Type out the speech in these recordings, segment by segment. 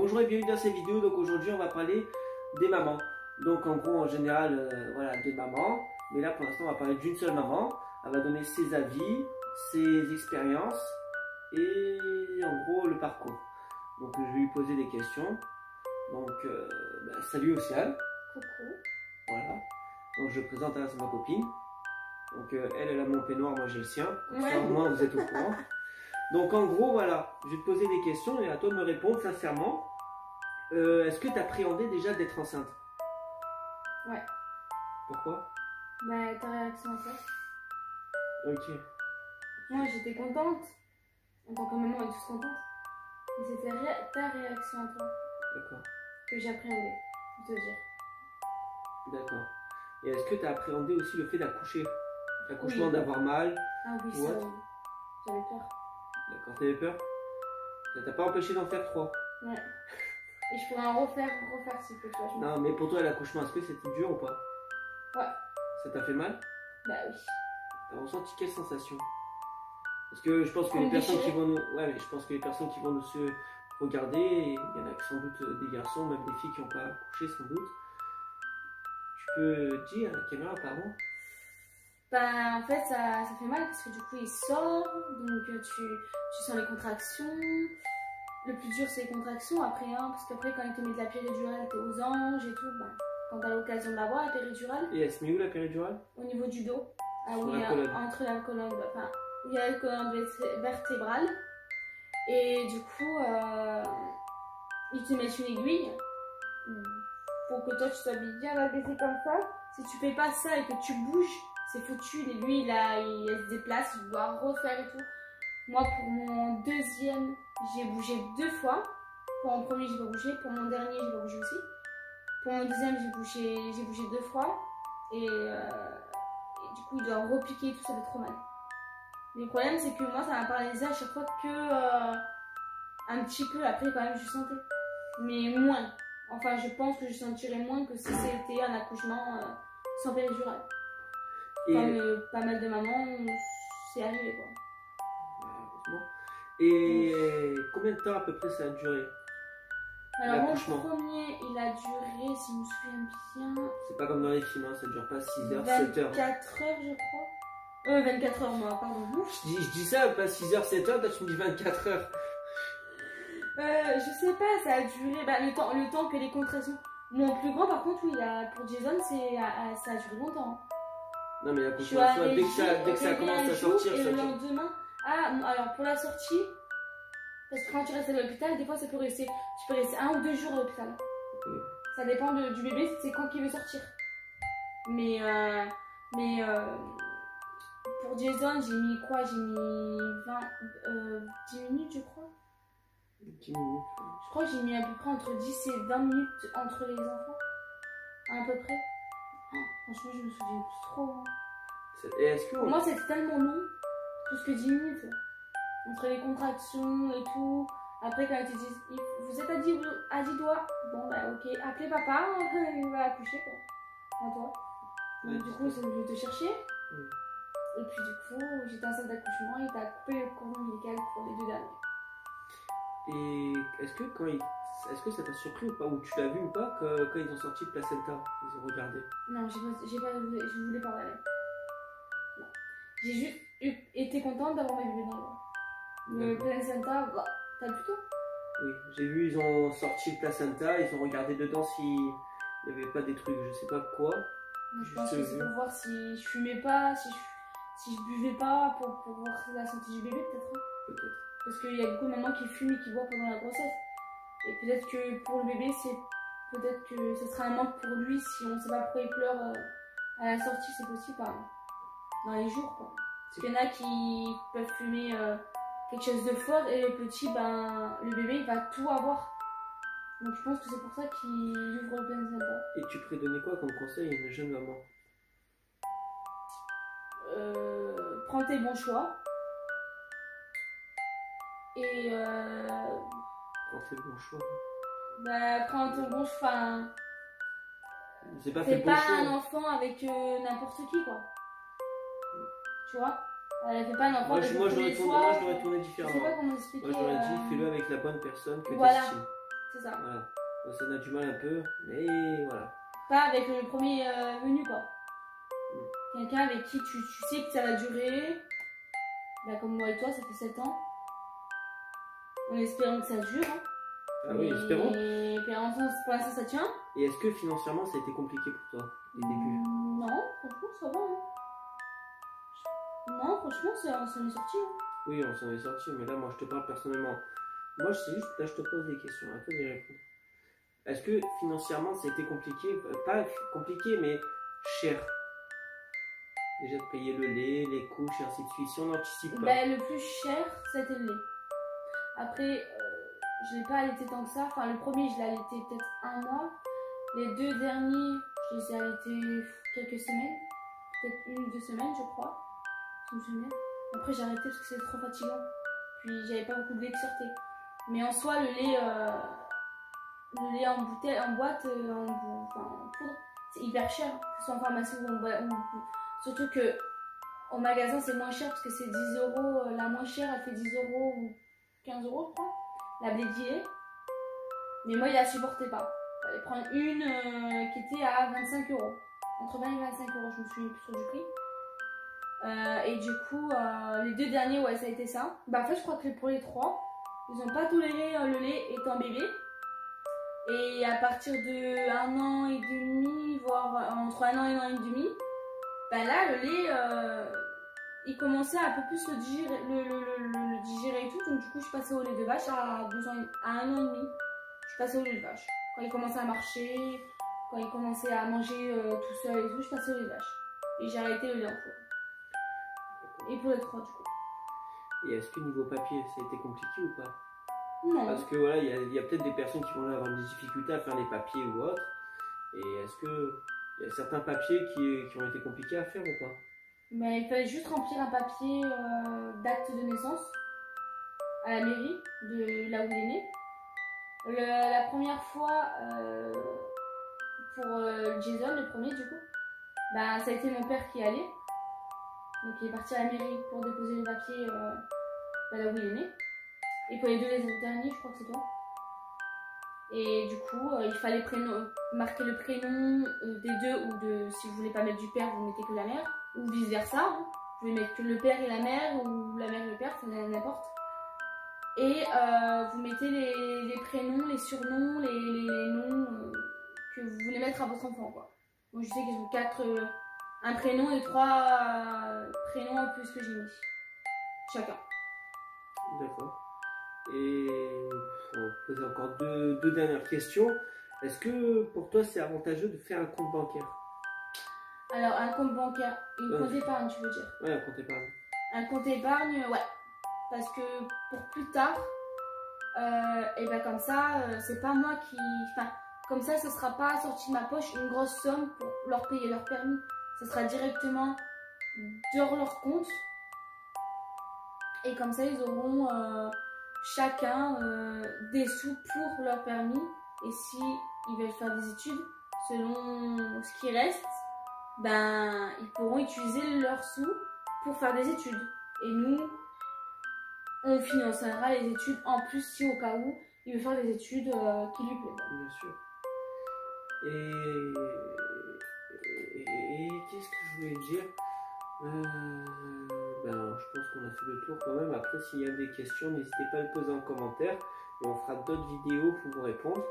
bonjour et bienvenue dans cette vidéo. Donc aujourd'hui on va parler des mamans. Donc en gros en général voilà des mamans. Mais là pour l'instant on va parler d'une seule maman. Elle va donner ses avis, ses expériences et en gros le parcours. Donc je vais lui poser des questions. Donc salut Océane. Coucou. Voilà. Donc je présente à ma copine. Donc elle a mon peignoir, moi j'ai le sien. Comme ça au moins vous êtes au courant. Donc en gros voilà, je vais te poser des questions et à toi de me répondre sincèrement. Est-ce que tu appréhendais déjà d'être enceinte? Ouais. Pourquoi? Bah ta réaction à ça. Ok. Moi j'étais contente. En tant que maman on est tous contentes. Mais c'était ta réaction à toi D'accord. que j'appréhendais, je te dire. D'accord. Et est-ce que tu as appréhendé aussi le fait d'accoucher? L'accouchement, Oui. d'avoir mal? Ah oui, What? ça oui. J'avais peur. D'accord, t'avais peur? Ça t'a pas empêché d'en faire 3? Ouais. Et je pourrais en refaire s'il faut, tu vois. Non, mais pour toi l'accouchement, est-ce que c'était dur ou pas? Ouais. Ça t'a fait mal? Bah oui. T'as ressenti quelle sensation? Parce que je pense que Comme les personnes déchiré. qui vont nous... Ouais, mais je pense que les personnes qui vont nous se regarder, il y en a sans doute des garçons, même des filles qui n'ont pas accouché sans doute. Tu peux dire à la caméra apparemment? Bah en fait ça fait mal parce que du coup il sort, donc tu sens les contractions. Le plus dur c'est les contractions après, hein, parce qu'après quand il te met de la péridurale t'es aux anges et tout, bah, quand t'as l'occasion de l'avoir la péridurale. Et elle se met où la péridurale? Au niveau du dos, Sur oui, la colonne. entre la colonne, enfin il y a la colonne vertébrale. Et du coup ils te mettent une aiguille pour que toi tu sois bien abaissé comme ça. Si tu fais pas ça et que tu bouges, c'est foutu, l'aiguille elle se déplace, tu dois refaire et tout. Moi pour mon deuxième, j'ai bougé 2 fois. Pour mon premier j'ai pas bougé, pour mon dernier j'ai pas bougé aussi. Pour mon deuxième j'ai bougé 2 fois. Et du coup il doit repiquer et tout, ça fait trop mal. Mais le problème c'est que moi ça m'a paralysé à chaque fois que un petit peu, après quand même je sentais. Mais moins. Enfin je pense que je sentirais moins que si c'était un accouchement sans péridurale. Et... Comme pas mal de mamans, c'est arrivé quoi. Et combien de temps à peu près ça a duré? Alors mon premier il a duré, si je me souviens bien, c'est pas comme dans les films, hein, ça dure pas 6 heures, 7 heures. 24 heures je crois. 24 heures moi, pardon. Je dis ça, pas 6 heures, 7 heures, toi tu me dis 24 heures. Je sais pas, ça a duré le temps que les contractions. Mon plus grand par contre, oui, pour Jason, ça a duré longtemps. Non mais l'accouchement, dès que ça commence à sortir, et ça le dure. lendemain. Ah, alors pour la sortie, parce que quand tu restes à l'hôpital, des fois ça peut rester, tu peux rester 1 ou 2 jours à l'hôpital. Okay. Ça dépend du bébé, c'est quand il veut sortir. Mais pour Jason, j'ai mis quoi? J'ai mis 10 minutes, je crois. 10 minutes. Je crois que j'ai mis à peu près entre 10 et 20 minutes entre les enfants. À peu près. Oh, franchement, je me souviens plus trop. Hein. Et est-ce que... Pour moi, c'était tellement long. Plus que 10 minutes. Entre les contractions et tout. Après, quand ils te disent, vous êtes à 10 doigts. Bon, bah ok, appelez papa, il va accoucher quoi. À toi. Donc, du coup, ils sont venus te chercher. Oui. Et puis, du coup, j'étais en salle d'accouchement et t'as coupé le cordon ombilical pour les 2 derniers. Et est-ce que ça t'a surpris ou pas, ou tu l'as vu ou pas, quand ils ont sorti le placenta, ils ont regardé? Non, je voulais pas regarder. Non. J'ai juste été contente d'avoir mes bébés dans le bras. Le placenta, bah, t'as vu tout? Oui, j'ai vu, ils ont sorti le placenta, ils ont regardé dedans s'il n'y avait pas des trucs, je sais pas quoi. Je pense que c'est pour voir si je fumais pas, si je buvais pas, pour voir la santé du bébé peut-être. Peut-être. Parce qu'il y a beaucoup de mamans qui fument et qui boivent pendant la grossesse. Et peut-être que pour le bébé, peut-être que ce sera un manque pour lui si on ne sait pas pourquoi il pleure à la sortie, c'est possible dans les jours quoi. Parce qu'il y en a qui peuvent fumer quelque chose de fort et le petit, le bébé il va tout avoir. Donc je pense que c'est pour ça qu'il ouvre le placenta. Et tu pourrais donner quoi comme conseil à une jeune maman? Prends tes bons choix. Et Prends tes bons choix. Prends ton bon choix. C'est pas un enfant avec n'importe qui quoi. Tu vois? Elle fait pas un enfant avec moi je l'aurais tourné différemment. Je sais pas comment expliquer. Moi j'aurais dit fais-le avec la bonne personne que voilà. t'estimes. C'est ça. Voilà. Donc, ça a du mal un peu, mais voilà. Pas avec le premier venu, quoi. Quelqu'un avec qui tu sais que ça va durer. Bah, comme moi et toi, ça fait 7 ans. En espérant que ça dure. Hein. Ah oui, espérons. Et pour l'instant, ça tient. Et est-ce que financièrement, ça a été compliqué pour toi, les débuts? Non, franchement, ça va. Hein. Non, franchement, on s'en est sorti. Hein. Oui, on s'en est sorti, mais là, moi, je te parle personnellement. Moi, c'est juste, là, je te pose des questions, à toi d'y répondre. Est-ce que financièrement, ça a été compliqué? Pas compliqué, mais cher. Déjà de payer le lait, les couches, et ainsi de suite. Si on n'anticipe pas. Bah, le plus cher, c'était le lait. Après, je l'ai pas allaité tant que ça. Enfin, le premier, je l'ai allaité peut-être 1 mois. Les 2 derniers, je les ai allaités quelques semaines. Peut-être 1 ou 2 semaines, je crois. Je me souviens. Après, j'ai arrêté parce que c'était trop fatigant. Puis, j'avais pas beaucoup de lait qui sortait. Mais en soi, le lait en bouteille, en boîte, en poudre, c'est hyper cher. Que ce soit en pharmacie ou surtout que au magasin, c'est moins cher parce que c'est 10 euros. La moins chère, elle fait 10 euros ou 15 euros, je crois. La Blédier. Mais moi, il la supportait pas. Il fallait prendre une qui était à 25 euros. Entre 20 et 25 euros, je me souviens plus trop du prix. Et du coup, les 2 derniers, ouais, ça a été ça. Bah, en fait, je crois que pour les 3, ils ont pas toléré le lait étant bébé. Et à partir de 1 an et demi, voire entre 1 an et 1 an et demi, bah là, le lait, il commençait à un peu plus le digérer et tout. Donc, du coup, je passais au lait de vache à 1 an et demi. Je passais au lait de vache. Quand il commençait à marcher, quand il commençait à manger tout seul et tout, je passais au lait de vache. Et j'ai arrêté le lait en poudre. Et pour les 3, du coup. Et est-ce que niveau papier, ça a été compliqué ou pas? Non. Parce que voilà, il y a peut-être des personnes qui vont avoir des difficultés à faire les papiers ou autre. Et est-ce que il y a certains papiers qui ont été compliqués à faire ou pas? Bah, il fallait juste remplir un papier d'acte de naissance à la mairie de là où il est né. La première fois, pour Jason, le premier du coup, bah, ça a été mon père qui est allé. Donc il est parti à la mairie pour déposer le papier là où il est né. Et pour les 2 les derniers, je crois que c'est toi. Et du coup, il fallait marquer le prénom des 2 ou si vous voulez pas mettre du père, vous mettez que la mère. Ou vice versa. Hein. Vous pouvez mettre que le père et la mère ou la mère et le père, ça n'importe. Et vous mettez les prénoms, les surnoms, les noms que vous voulez mettre à votre enfant, quoi. Moi, je sais qu'ils ont un prénom et 3 prénoms en plus que j'ai mis. Chacun. D'accord. Et on va poser encore deux dernières questions. Est-ce que pour toi, c'est avantageux de faire un compte bancaire? Alors, un compte bancaire, une compte épargne, tu veux dire? Ouais, un compte épargne. Un compte épargne, ouais. Parce que pour plus tard, et ben comme ça, c'est pas moi qui. Enfin, comme ça, ce sera pas sorti de ma poche une grosse somme pour leur payer leur permis. Ce sera directement de leur compte. Et comme ça, ils auront chacun des sous pour leur permis. Et si ils veulent faire des études, selon ce qui reste, ben ils pourront utiliser leurs sous pour faire des études. Et nous, on financera les études en plus si au cas où il veut faire des études qui lui plaisent. Bien sûr. Et qu'est-ce que je voulais dire? Ben, je pense qu'on a fait le tour quand même. Après, s'il y a des questions, n'hésitez pas à les poser en commentaire. Et on fera d'autres vidéos pour vous répondre.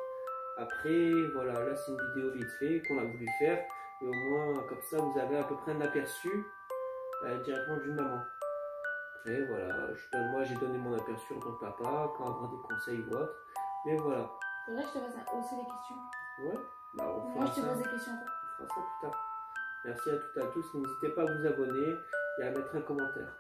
Après, voilà, là c'est une vidéo vite fait qu'on a voulu faire. Et au moins, comme ça, vous avez à peu près un aperçu directement d'une maman. Après, voilà, moi j'ai donné mon aperçu en tant que papa, quand avoir des conseils ou autre. Mais voilà. Faudrait que je te fasse aussi des questions. Ouais, bah on fera Moi, je te ça. pose des questions. On fera ça plus tard. Merci à toutes et à tous. N'hésitez pas à vous abonner et à mettre un commentaire.